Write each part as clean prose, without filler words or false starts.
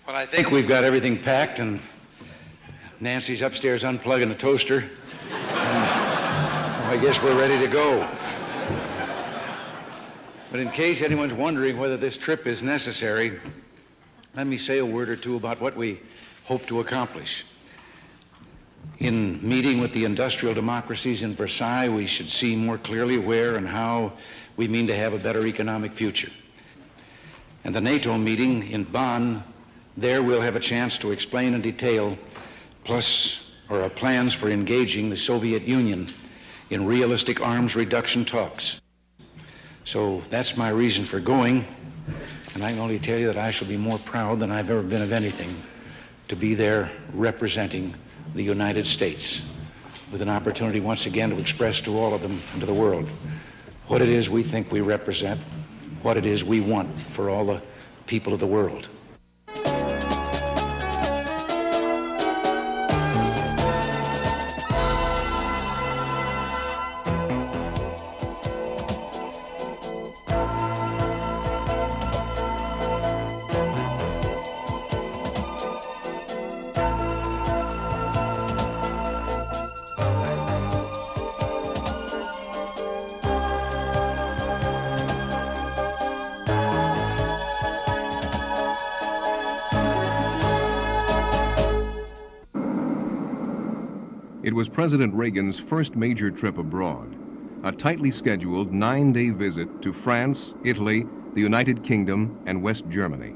Well, I think we've got everything packed, and Nancy's upstairs unplugging the toaster. And I guess we're ready to go. But in case anyone's wondering whether this trip is necessary, let me say a word or two about what we hope to accomplish. In meeting with the industrial democracies in Versailles, we should see more clearly where and how we mean to have a better economic future. And the NATO meeting in Bonn, there we'll have a chance to explain in detail our plans for engaging the Soviet Union in realistic arms reduction talks. So that's my reason for going, and I can only tell you that I shall be more proud than I've ever been of anything to be there representing the United States, with an opportunity once again to express to all of them and to the world what it is we think we represent, what it is we want for all the people of the world. It was President Reagan's first major trip abroad, a tightly scheduled 9-day visit to France, Italy, the United Kingdom, and West Germany.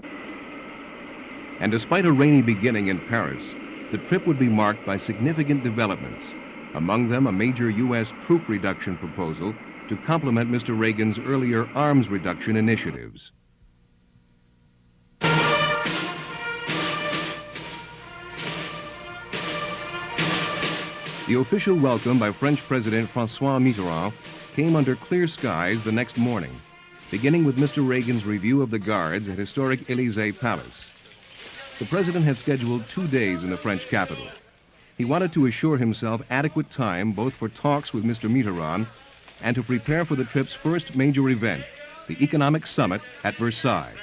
And despite a rainy beginning in Paris, the trip would be marked by significant developments, among them a major U.S. troop reduction proposal to complement Mr. Reagan's earlier arms reduction initiatives. The official welcome by French President François Mitterrand came under clear skies the next morning, beginning with Mr. Reagan's review of the guards at historic Élysée Palace. The president had scheduled 2 days in the French capital. He wanted to assure himself adequate time both for talks with Mr. Mitterrand and to prepare for the trip's first major event, the economic summit at Versailles.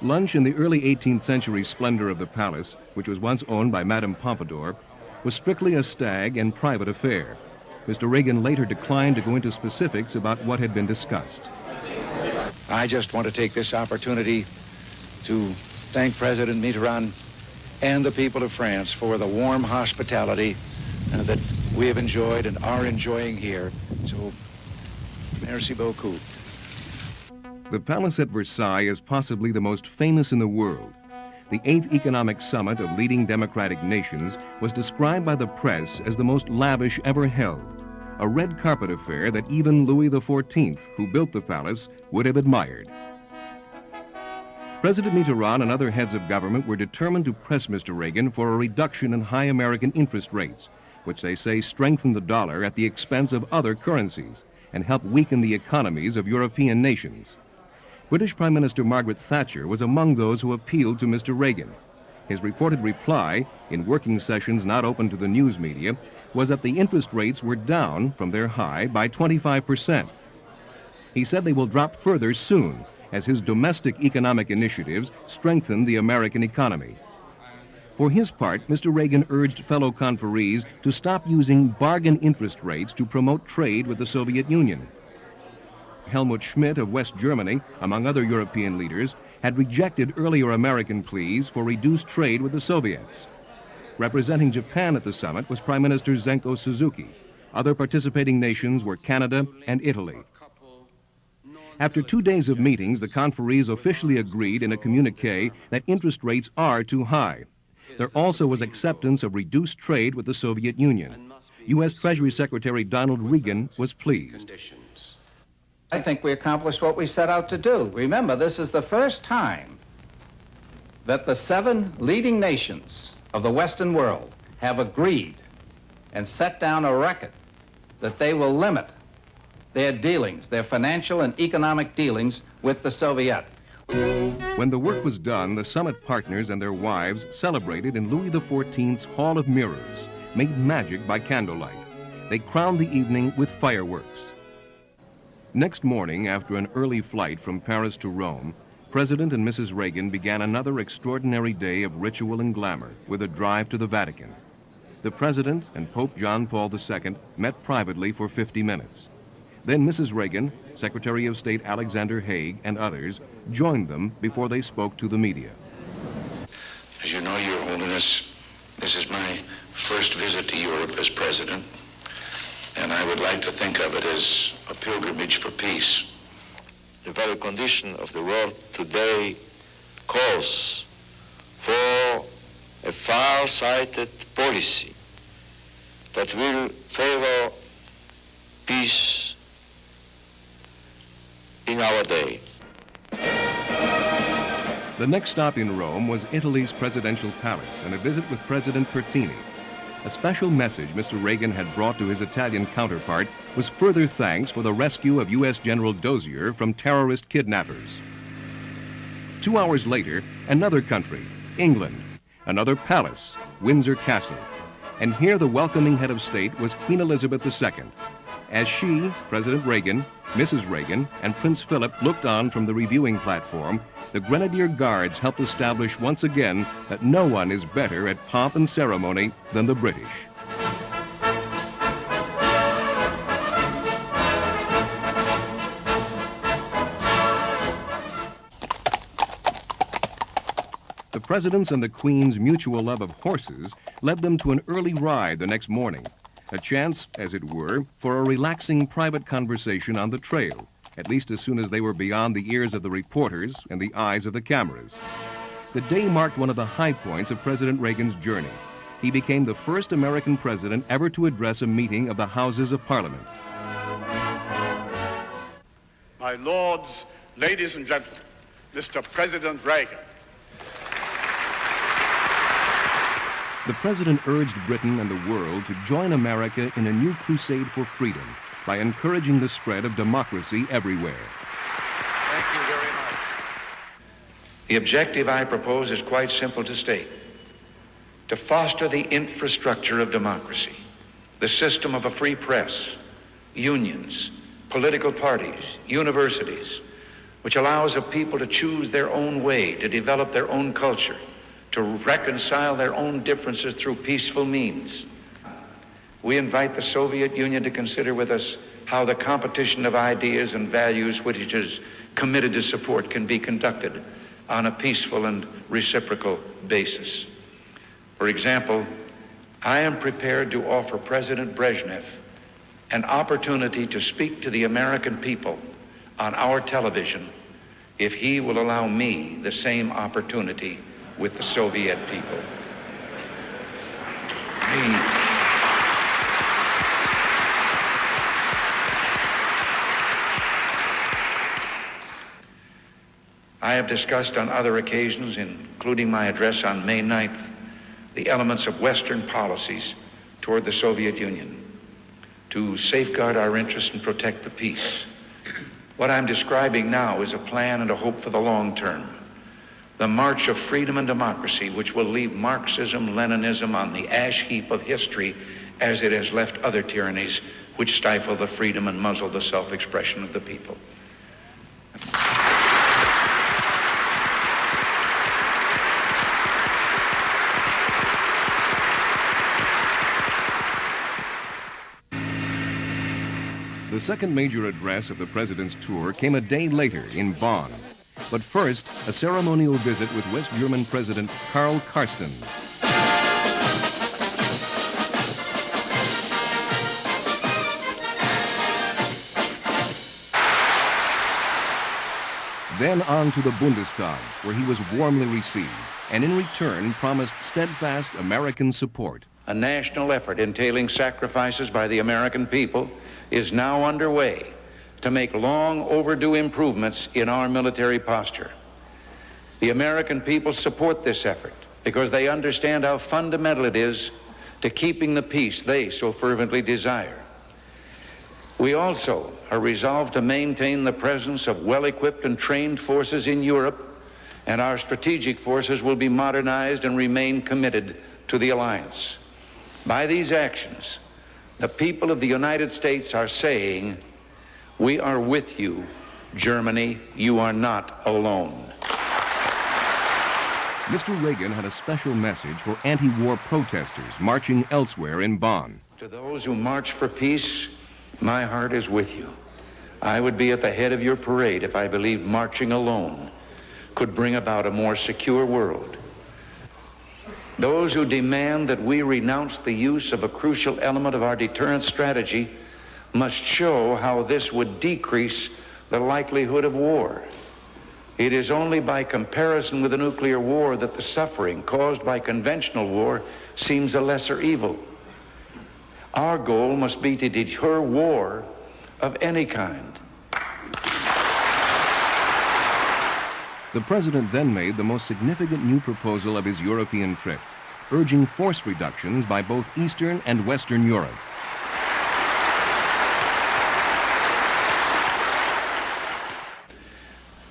Lunch in the early 18th century splendor of the palace, which was once owned by Madame Pompadour, was strictly a stag and private affair. Mr. Reagan later declined to go into specifics about what had been discussed. I just want to take this opportunity to thank President Mitterrand and the people of France for the warm hospitality that we have enjoyed and are enjoying here. So, merci beaucoup. The palace at Versailles is possibly the most famous in the world. The 8th Economic Summit of leading democratic nations was described by the press as the most lavish ever held, a red carpet affair that even Louis XIV, who built the palace, would have admired. President Mitterrand and other heads of government were determined to press Mr. Reagan for a reduction in high American interest rates, which they say strengthen the dollar at the expense of other currencies and help weaken the economies of European nations. British Prime Minister Margaret Thatcher was among those who appealed to Mr. Reagan. His reported reply, in working sessions not open to the news media, was that the interest rates were down from their high by 25%. He said they will drop further soon, as his domestic economic initiatives strengthen the American economy. For his part, Mr. Reagan urged fellow conferees to stop using bargain interest rates to promote trade with the Soviet Union. Helmut Schmidt of West Germany, among other European leaders, had rejected earlier American pleas for reduced trade with the Soviets. Representing Japan at the summit was Prime Minister Zenko Suzuki. Other participating nations were Canada and Italy. After 2 days of meetings, the conferees officially agreed in a communique that interest rates are too high. There also was acceptance of reduced trade with the Soviet Union. U.S. Treasury Secretary Donald Reagan was pleased. I think we accomplished what we set out to do. Remember, this is the first time that the 7 leading nations of the Western world have agreed and set down a record that they will limit their dealings, their financial and economic dealings with the Soviet. When the work was done, the summit partners and their wives celebrated in Louis XIV's Hall of Mirrors, made magic by candlelight. They crowned the evening with fireworks. Next morning, after an early flight from Paris to Rome, President and Mrs. Reagan began another extraordinary day of ritual and glamour with a drive to the Vatican. The President and Pope John Paul II met privately for 50 minutes. Then Mrs. Reagan, Secretary of State Alexander Haig, and others joined them before they spoke to the media. As you know, Your Holiness, this is my first visit to Europe as President, and I would like to think of it as a pilgrimage for peace. The very condition of the world today calls for a far-sighted policy that will favor peace in our day. The next stop in Rome was Italy's presidential palace and a visit with President Pertini. A special message Mr. Reagan had brought to his Italian counterpart was further thanks for the rescue of U.S. General Dozier from terrorist kidnappers. 2 hours later, another country, England, another palace, Windsor Castle. And here the welcoming head of state was Queen Elizabeth II. As she, President Reagan, Mrs. Reagan, and Prince Philip looked on from the reviewing platform, the Grenadier Guards helped establish once again that no one is better at pomp and ceremony than the British. The President's and the Queen's mutual love of horses led them to an early ride the next morning, a chance, as it were, for a relaxing private conversation on the trail, at least as soon as they were beyond the ears of the reporters and the eyes of the cameras. The day marked one of the high points of President Reagan's journey. He became the first American president ever to address a meeting of the Houses of Parliament. My lords, ladies and gentlemen, Mr. President Reagan. The president urged Britain and the world to join America in a new crusade for freedom by encouraging the spread of democracy everywhere. Thank you very much. The objective I propose is quite simple to state: to foster the infrastructure of democracy, the system of a free press, unions, political parties, universities, which allows a people to choose their own way, to develop their own culture, to reconcile their own differences through peaceful means. We invite the Soviet Union to consider with us how the competition of ideas and values which it is committed to support can be conducted on a peaceful and reciprocal basis. For example, I am prepared to offer President Brezhnev an opportunity to speak to the American people on our television if he will allow me the same opportunity with the Soviet people. I have discussed on other occasions, including my address on May 9th, the elements of Western policies toward the Soviet Union to safeguard our interests and protect the peace. What I'm describing now is a plan and a hope for the long term. The march of freedom and democracy, which will leave Marxism, Leninism on the ash heap of history as it has left other tyrannies which stifle the freedom and muzzle the self-expression of the people. The second major address of the president's tour came a day later in Bonn. But first, a ceremonial visit with West German President Karl Carstens. Then on to the Bundestag, where he was warmly received, and in return promised steadfast American support. A national effort entailing sacrifices by the American people is now underway to make long overdue improvements in our military posture. The American people support this effort because they understand how fundamental it is to keeping the peace they so fervently desire. We also are resolved to maintain the presence of well-equipped and trained forces in Europe, and our strategic forces will be modernized and remain committed to the alliance. By these actions, the people of the United States are saying, "We are with you, Germany. You are not alone." Mr. Reagan had a special message for anti-war protesters marching elsewhere in Bonn. To those who march for peace, my heart is with you. I would be at the head of your parade if I believed marching alone could bring about a more secure world. Those who demand that we renounce the use of a crucial element of our deterrence strategy must show how this would decrease the likelihood of war. It is only by comparison with a nuclear war that the suffering caused by conventional war seems a lesser evil. Our goal must be to deter war of any kind. The president then made the most significant new proposal of his European trip, urging force reductions by both Eastern and Western Europe.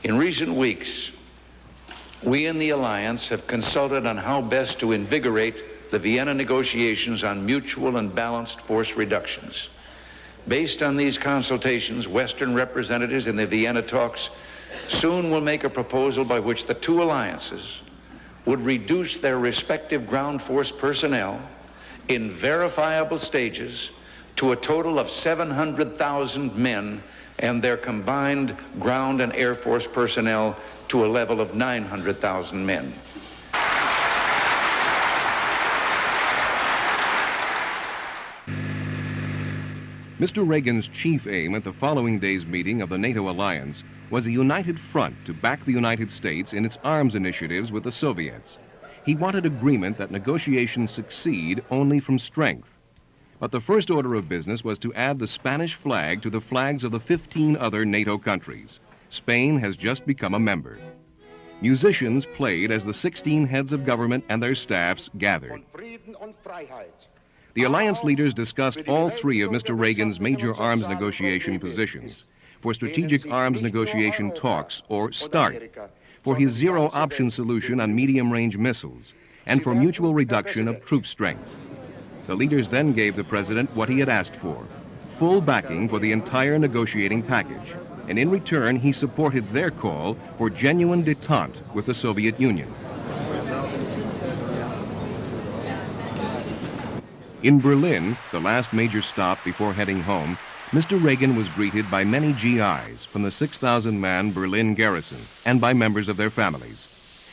In recent weeks, we in the alliance have consulted on how best to invigorate the Vienna negotiations on mutual and balanced force reductions. Based on these consultations, Western representatives in the Vienna talks soon will make a proposal by which the two alliances would reduce their respective ground force personnel in verifiable stages to a total of 700,000 men and their combined ground and air force personnel to a level of 900,000 men. Mr. Reagan's chief aim at the following day's meeting of the NATO alliance was a united front to back the United States in its arms initiatives with the Soviets. He wanted agreement that negotiations succeed only from strength. But the first order of business was to add the Spanish flag to the flags of the 15 other NATO countries. Spain has just become a member. Musicians played as the 16 heads of government and their staffs gathered. The alliance leaders discussed all three of Mr. Reagan's major arms negotiation positions: for strategic arms negotiation talks, or START, for his zero-option solution on medium-range missiles, and for mutual reduction of troop strength. The leaders then gave the president what he had asked for: full backing for the entire negotiating package, and in return he supported their call for genuine détente with the Soviet Union. In Berlin, the last major stop before heading home, Mr. Reagan was greeted by many GIs from the 6,000-man Berlin garrison and by members of their families.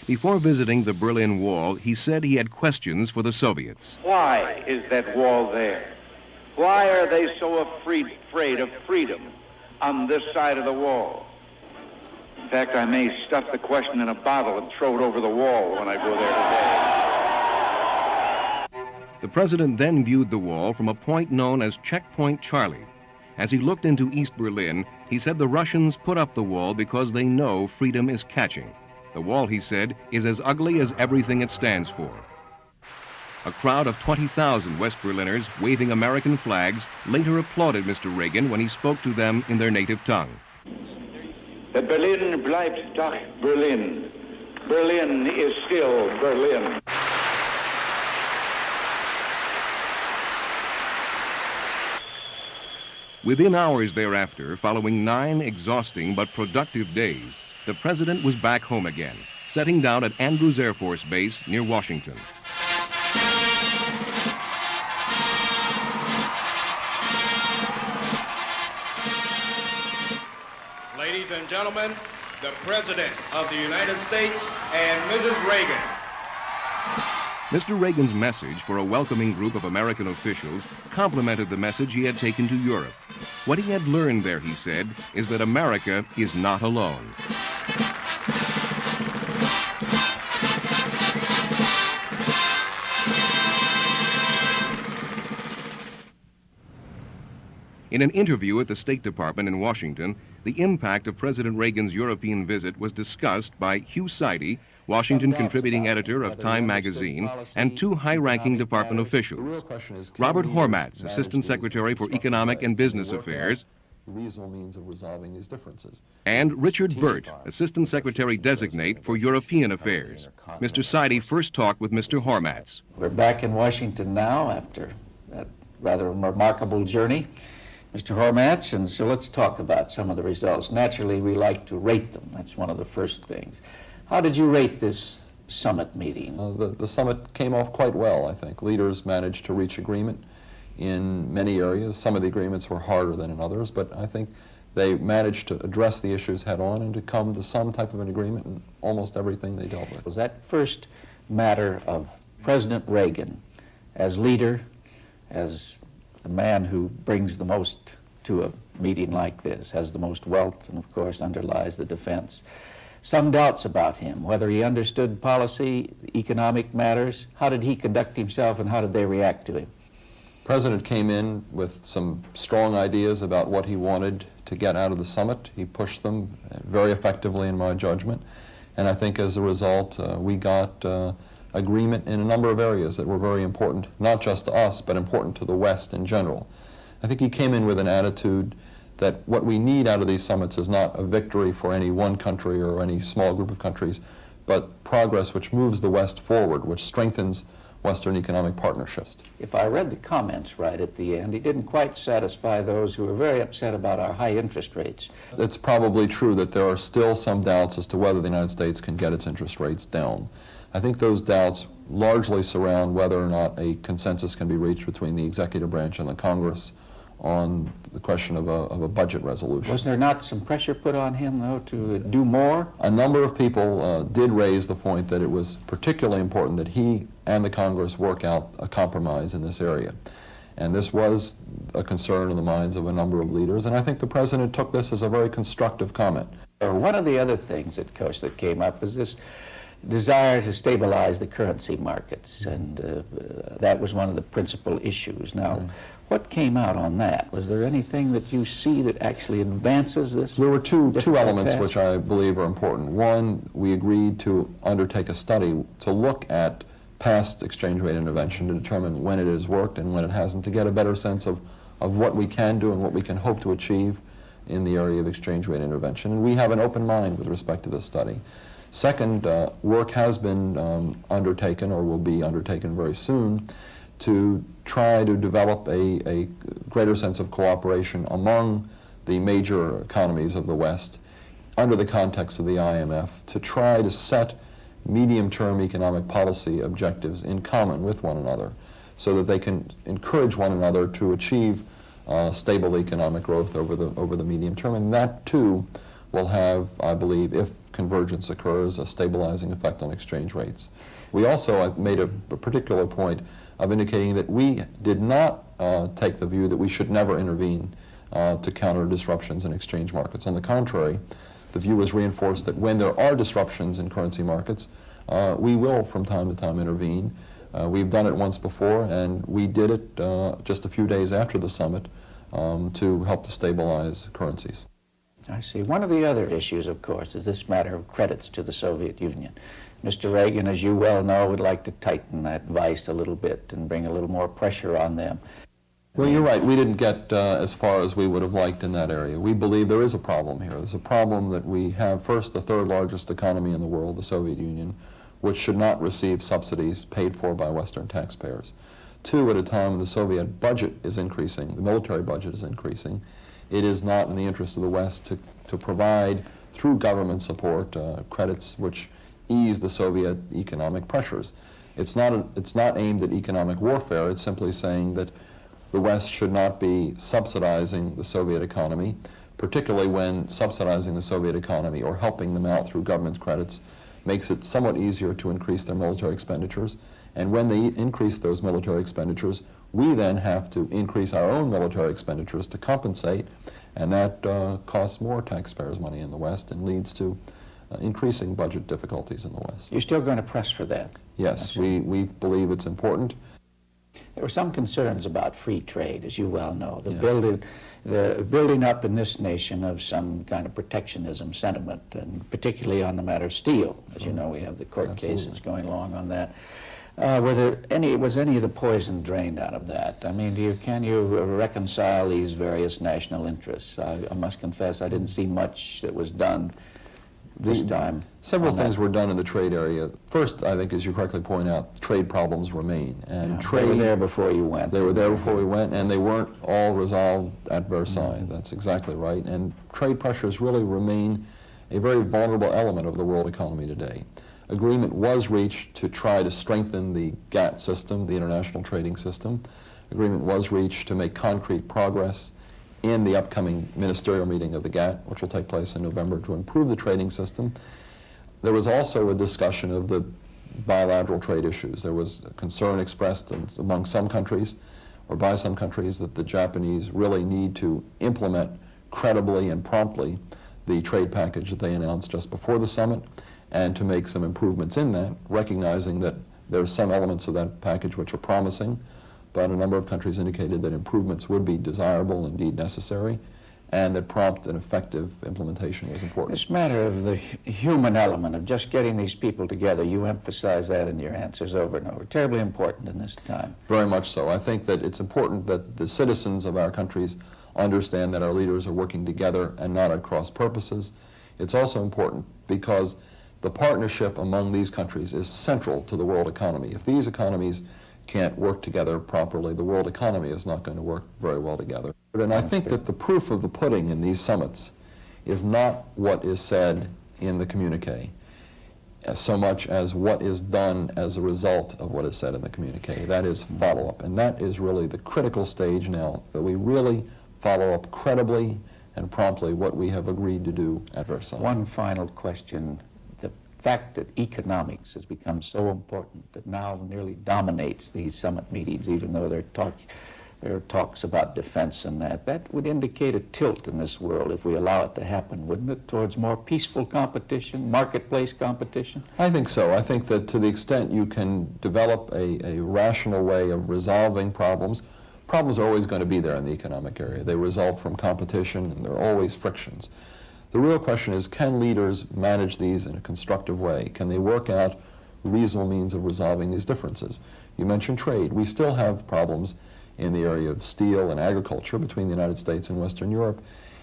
Before visiting the Berlin Wall, he said he had questions for the Soviets. Why is that wall there? Why are they so afraid of freedom on this side of the wall? In fact, I may stuff the question in a bottle and throw it over the wall when I go there today. The president then viewed the wall from a point known as Checkpoint Charlie. As he looked into East Berlin, he said the Russians put up the wall because they know freedom is catching. The wall, he said, is as ugly as everything it stands for. A crowd of 20,000 West Berliners waving American flags later applauded Mr. Reagan when he spoke to them in their native tongue. Berlin bleibt doch Berlin. Berlin is still Berlin. Within hours thereafter, following 9 exhausting but productive days, the president was back home again, setting down at Andrews Air Force Base near Washington. Ladies and gentlemen, the President of the United States and Mrs. Reagan. Mr. Reagan's message for a welcoming group of American officials complemented the message he had taken to Europe. What he had learned there, he said, is that America is not alone. In an interview at the State Department in Washington, the impact of President Reagan's European visit was discussed by HUGH SIDEY, Washington contributing editor of Time magazine, and 2 high-ranking department officials: Robert HORMATS, Assistant Secretary for Economic and Business Affairs, reasonable means of resolving these differences. and Richard BURT, Assistant Secretary Designate for European Affairs. Mr. SIDEY first talked with Mr. HORMATS. We're back in Washington now after that rather remarkable journey, Mr. HORMATS, and so let's talk about some of the results. Naturally, we like to rate them. That's one of the first things. How did you rate this summit meeting? The summit came off quite well, I think. Leaders managed to reach agreement in many areas. Some of the agreements were harder than in others, but I think they managed to address the issues head on and to come to some type of an agreement in almost everything they dealt with. Was that first matter of President Reagan as leader, as a man who brings the most to a meeting like this, has the most wealth, and of course underlies the defense. Some doubts about him, whether he understood policy, economic matters. How did he conduct himself and how did they react to him? The President came in with some strong ideas about what he wanted to get out of the summit. He pushed them very effectively in my judgment, and I think as a result we got agreement in a number of areas that were very important, not just to us, but important to the West in general. I think he came in with an attitude that what we need out of these summits is not a victory for any one country or any small group of countries, but progress which moves the West forward, which strengthens Western economic partnerships. If I read the comments right at the end, he didn't quite satisfy those who were very upset about our high interest rates. It's probably true that there are still some doubts as to whether the United States can get its interest rates down. I think those doubts largely surround whether or not a consensus can be reached between the executive branch and the Congress on the question of a budget resolution. Was there not some pressure put on him, though, to do more? A number of people did raise the point that it was particularly important that he and the Congress work out a compromise in this area. And this was a concern in the minds of a number of leaders, and I think the President took this as a very constructive comment. One of the other things, of course, that came up was this desire to stabilize the currency markets, and that was one of the principal issues. Now, what came out on that? Was there anything that you see that actually advances this? There were two elements task? which I believe are important. One, we agreed to undertake a study to look at past exchange rate intervention to determine when it has worked and when it hasn't, to get a better sense of what we can do and what we can hope to achieve in the area of exchange rate intervention. And we have an open mind with respect to this study. Second, work has been undertaken or will be undertaken very soon to try to develop a greater sense of cooperation among the major economies of the West under the context of the IMF to try to set medium-term economic policy objectives in common with one another so that they can encourage one another to achieve stable economic growth over the medium term. And that, too, will have, I believe, if convergence occurs, a stabilizing effect on exchange rates. We also made a particular point of indicating that we did not take the view that we should never intervene to counter disruptions in exchange markets. On the contrary, the view was reinforced that when there are disruptions in currency markets, we will from time to time intervene. We've done it once before, and we did it just a few days after the summit to help to stabilize currencies. I see. One of the other issues, of course, is this matter of credits to the Soviet Union. Mr. Reagan, as you well know, would like to tighten that vice a little bit and bring a little more pressure on them. Well, you're right. We didn't get as far as we would have liked in that area. We believe there is a problem here. There's a problem that we have, first, the third largest economy in the world, the Soviet Union, which should not receive subsidies paid for by Western taxpayers. Two, at a time when the Soviet budget is increasing, the military budget is increasing, it is not in the interest of the West to provide, through government support, credits which ease the Soviet economic pressures. It's not aimed at economic warfare. It's simply saying that the West should not be subsidizing the Soviet economy, particularly when subsidizing the Soviet economy or helping them out through government credits makes it somewhat easier to increase their military expenditures. And when they increase those military expenditures, we then have to increase our own military expenditures to compensate, and that costs more taxpayers' money in the West and leads to increasing budget difficulties in the West. You're still going to press for that? Yes, we believe it's important. There were some concerns about free trade, as you well know, the Yes. building up in this nation of some kind of protectionism sentiment, and particularly on the matter of steel. As you know, we have the court cases going along on that. Was any of the poison drained out of that? I mean, can you reconcile these various national interests? I must confess I didn't see much that was done this time. Several things were done in the trade area. First, I think, as you correctly point out, trade problems remain. And They were there before you went. They were there before we went, and they weren't all resolved at Versailles. That's exactly right. And trade pressures really remain a very vulnerable element of the world economy today. Agreement was reached to try to strengthen the GATT system, the international trading system. Agreement was reached to make concrete progress in the upcoming ministerial meeting of the GATT, which will take place in November, to improve the trading system. There was also a discussion of the bilateral trade issues. There was a concern expressed among some countries, or by some countries, that the Japanese really need to implement credibly and promptly the trade package that they announced just before the summit, and to make some improvements in that, recognizing that there are some elements of that package which are promising, but a number of countries indicated that improvements would be desirable, indeed necessary, and that prompt and effective implementation was important. This matter of the human element of just getting these people together, you emphasize that in your answers over and over. Terribly important in this time. Very much so. I think that it's important that the citizens of our countries understand that our leaders are working together and not at cross purposes. It's also important because the partnership among these countries is central to the world economy. If these economies can't work together properly, the world economy is not going to work very well together. And I think that the proof of the pudding in these summits is not what is said in the communique, so much as what is done as a result of what is said in the communique. That is follow-up, and that is really the critical stage now, that we really follow up credibly and promptly what we have agreed to do at Versailles. One final question. The fact that economics has become so important that now nearly dominates these summit meetings, even though there are talks about defense and that would indicate a tilt in this world if we allow it to happen, wouldn't it, towards more peaceful competition, marketplace competition? I think so. I think that to the extent you can develop a rational way of resolving problems, problems are always going to be there in the economic area. They result from competition, and there are always frictions. The real question is, can leaders manage these in a constructive way? Can they work out reasonable means of resolving these differences? You mentioned trade. We still have problems in the area of steel and agriculture between the United States and Western Europe.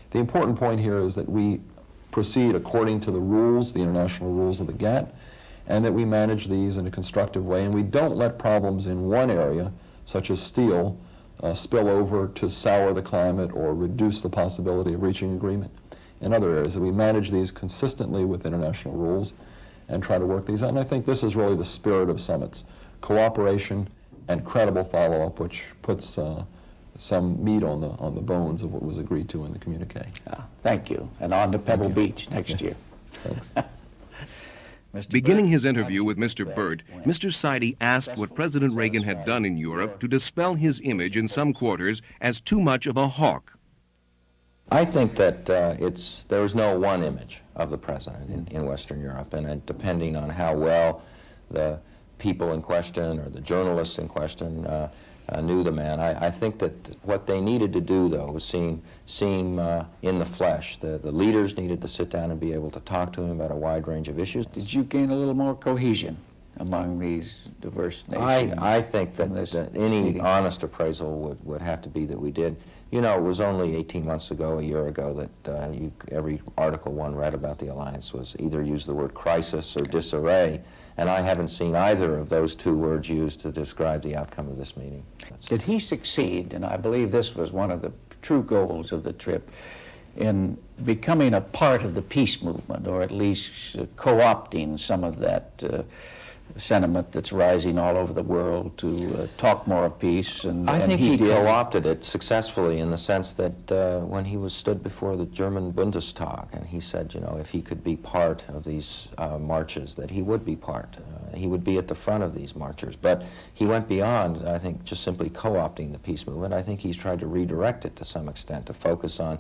The important point here is that we proceed according to the rules, the international rules of the GATT, and that we manage these in a constructive way, and we don't let problems in one area, such as steel, spill over to sour the climate or reduce the possibility of reaching agreement in other areas. That we manage these consistently with international rules and try to work these out. And I think this is really the spirit of summits: cooperation and credible follow-up, which puts some meat on the bones of what was agreed to in the communique. Thank you. And on to Pebble Beach next year. Thanks. Beginning his interview with Mr. BURT, Mr. SIDEY asked what President Reagan had done in Europe to dispel his image in some quarters as too much of a hawk. I think that there is no one image of the president in Western Europe, and depending on how well the people in question or the journalists in question knew the man, I think that what they needed to do, though, was see him in the flesh. The leaders needed to sit down and be able to talk to him about a wide range of issues. Did you gain a little more cohesion among these diverse nations? I think that any meeting? honest appraisal would have to be that we did. You know, it was only 18 months ago, a year ago, that every article one read about the alliance was either used the word crisis or disarray, and I haven't seen either of those two words used to describe the outcome of this meeting. Did he succeed, and I believe this was one of the true goals of the trip, in becoming a part of the peace movement, or at least co-opting some of that sentiment that's rising all over the world to talk more of peace? I think he co-opted it successfully in the sense that when he stood before the German Bundestag and he said, you know, if he could be part of these marches, that he would be part. He would be at the front of these marchers. But he went beyond, I think, just simply co-opting the peace movement. I think he's tried to redirect it to some extent, to focus on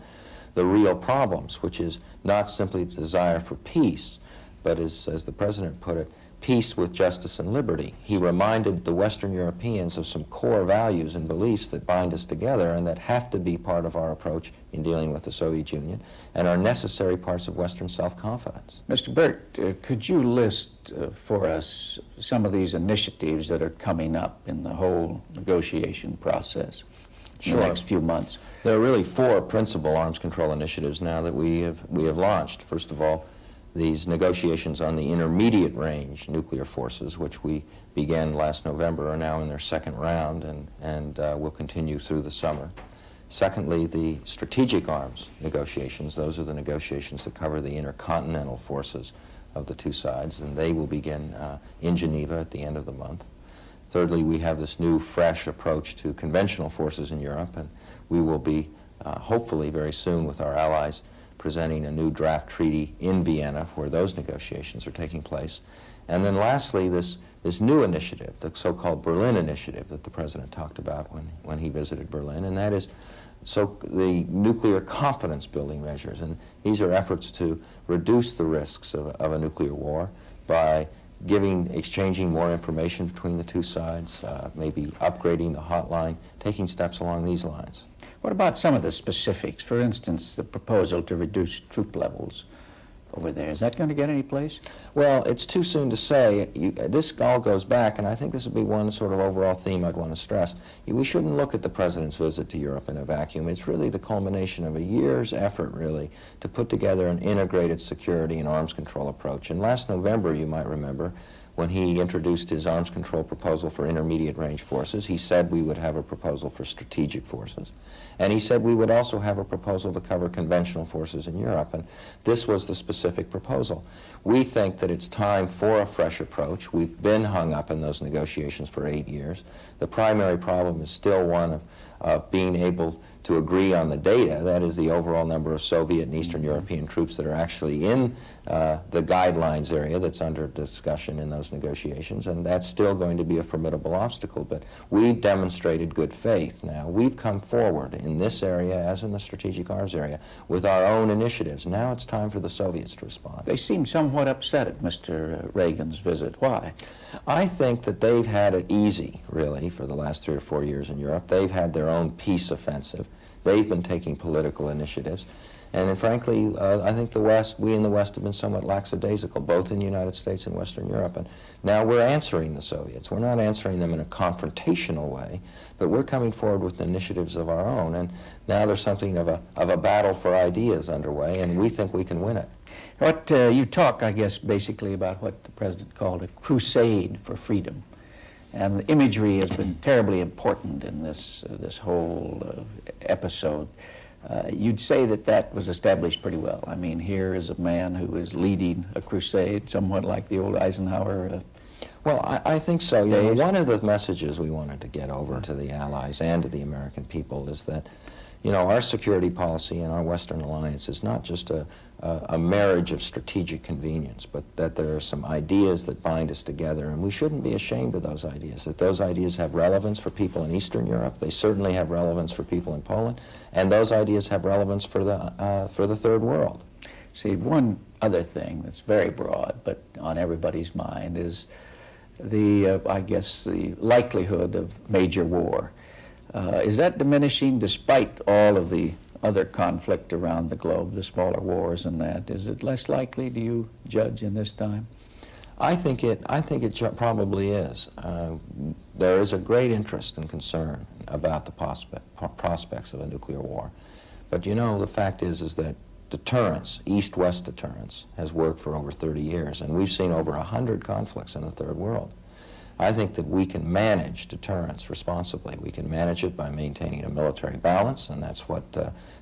the real problems, which is not simply the desire for peace, but as the President put it, peace with justice and liberty. He reminded the Western Europeans of some core values and beliefs that bind us together and that have to be part of our approach in dealing with the Soviet Union and are necessary parts of Western self-confidence. Mr. BURT, could you list for us some of these initiatives that are coming up in the whole negotiation process in the next few months? There are really four principal arms control initiatives now that we have launched. First of all, these negotiations on the intermediate range nuclear forces, which we began last November, are now in their second round and will continue through the summer. Secondly, the strategic arms negotiations. Those are the negotiations that cover the intercontinental forces of the two sides, and they will begin in Geneva at the end of the month. Thirdly, we have this new, fresh approach to conventional forces in Europe, and we will be, hopefully very soon with our allies, presenting a new draft treaty in Vienna where those negotiations are taking place. And then lastly, this new initiative, the so-called Berlin Initiative that the President talked about when he visited Berlin, and that is the nuclear confidence building measures. And these are efforts to reduce the risks of a nuclear war by exchanging more information between the two sides, maybe upgrading the hotline, taking steps along these lines. What about some of the specifics? For instance, the proposal to reduce troop levels over there. Is that going to get any place? Well, it's too soon to say. This all goes back, and I think this would be one sort of overall theme I'd want to stress. We shouldn't look at the President's visit to Europe in a vacuum. It's really the culmination of a year's effort, really, to put together an integrated security and arms control approach. And last November, you might remember, when he introduced his arms control proposal for intermediate range forces, he said we would have a proposal for strategic forces. And he said we would also have a proposal to cover conventional forces in Europe. And this was the specific proposal. We think that it's time for a fresh approach. We've been hung up in those negotiations for 8 years. The primary problem is still one of being able to agree on the data, that is the overall number of Soviet and Eastern European troops that are actually in the guidelines area that's under discussion in those negotiations, and that's still going to be a formidable obstacle. But we've demonstrated good faith now. We've come forward in this area, as in the strategic arms area, with our own initiatives. Now it's time for the Soviets to respond. They seem somewhat upset at Mr. Reagan's visit. Why? I think that they've had it easy, really, for the last 3 or 4 years in Europe. They've had their own peace offensive. They've been taking political initiatives. And then, frankly, I think we in the West have been somewhat lackadaisical, both in the United States and Western Europe. And now we're answering the Soviets. We're not answering them in a confrontational way, but we're coming forward with initiatives of our own. And now there's something of a battle for ideas underway, and we think we can win it. You talk, I guess, basically about what the President called a crusade for freedom. And the imagery has been terribly important in this whole episode. You'd say that was established pretty well. I mean, here is a man who is leading a crusade, somewhat like the old Eisenhower. Well, I think so. You know, one of the messages we wanted to get over to the Allies and to the American people is that, you know, our security policy and our Western alliance is not just a marriage of strategic convenience, but that there are some ideas that bind us together, and we shouldn't be ashamed of those ideas, that those ideas have relevance for people in Eastern Europe. They certainly have relevance for people in Poland, and those ideas have relevance for the Third World. See, one other thing that's very broad, but on everybody's mind, is I guess, the likelihood of major war. Is that diminishing despite all of the other conflict around the globe, the smaller wars and that? Is it less likely, do you judge, in this time? I think it probably is. There is a great interest and concern about the prospects of a nuclear war. But you know, the fact is that deterrence, East-West deterrence, has worked for over 30 years, and we've seen over 100 conflicts in the Third World. I think that we can manage deterrence responsibly. We can manage it by maintaining a military balance, and that's what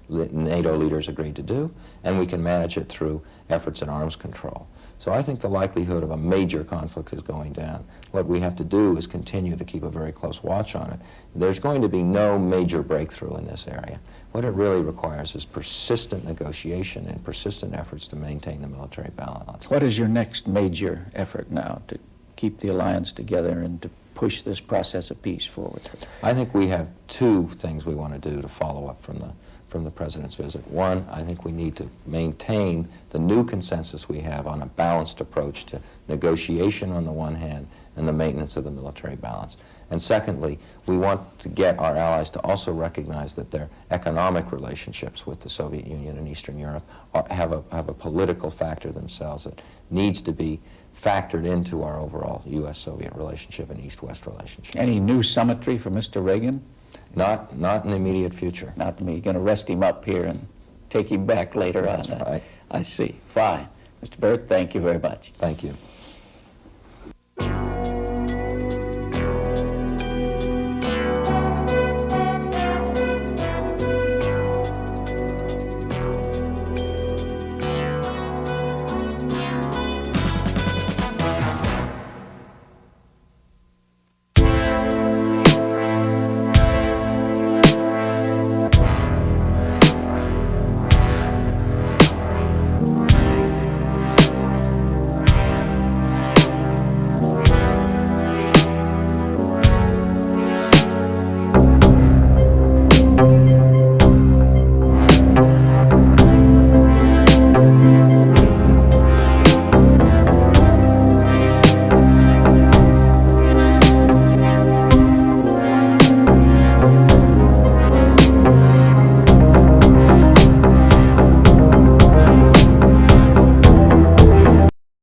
NATO leaders agreed to do, and we can manage it through efforts at arms control. So I think the likelihood of a major conflict is going down. What we have to do is continue to keep a very close watch on it. There's going to be no major breakthrough in this area. What it really requires is persistent negotiation and persistent efforts to maintain the military balance. What is your next major effort now to keep the alliance together and to push this process of peace forward? I think we have two things we want to do to follow up from the President's visit. One, I think we need to maintain the new consensus we have on a balanced approach to negotiation on the one hand and the maintenance of the military balance. And secondly, we want to get our allies to also recognize that their economic relationships with the Soviet Union and Eastern Europe have a political factor themselves that needs to be factored into our overall U.S.-Soviet relationship and East-West relationship. Any new summitry for Mr. Reagan? Not in the immediate future. Not to me. You're going to rest him up here and take him back later on. That's right. I see. Fine. Mr. BURT, thank you very much. Thank you.